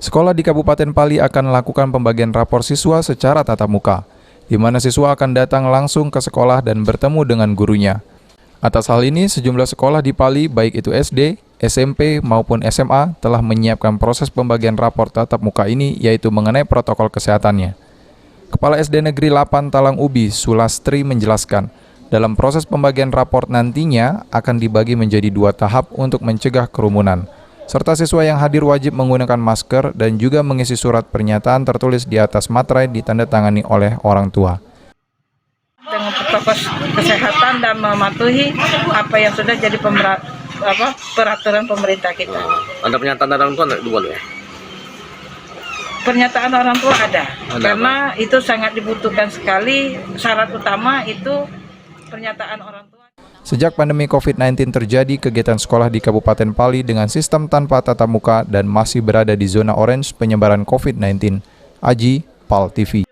Sekolah di Kabupaten Pali akan melakukan pembagian rapor siswa secara tatap muka, di mana siswa akan datang langsung ke sekolah dan bertemu dengan gurunya. Atas hal ini, sejumlah sekolah di Pali, baik itu SD, SMP, maupun SMA, telah menyiapkan proses pembagian rapor tatap muka ini, yaitu mengenai protokol kesehatannya. Kepala SD Negeri 8 Talang Ubi, Sulastri, menjelaskan, dalam proses pembagian rapor nantinya akan dibagi menjadi 2 tahap untuk mencegah kerumunan, serta siswa yang hadir wajib menggunakan masker dan juga mengisi surat pernyataan tertulis di atas materai ditandatangani oleh orang tua. Dengan protokol kesehatan dan mematuhi apa yang sudah jadi peraturan pemerintah kita. Ada pernyataan dari orang tua dulu ya? Pernyataan orang tua ada karena apa? Itu sangat dibutuhkan sekali. Syarat utama itu pernyataan orang tua. Sejak pandemi COVID-19 terjadi, kegiatan sekolah di Kabupaten Pali dengan sistem tanpa tatap muka dan masih berada di zona orange penyebaran COVID-19. Aji, PAL TV.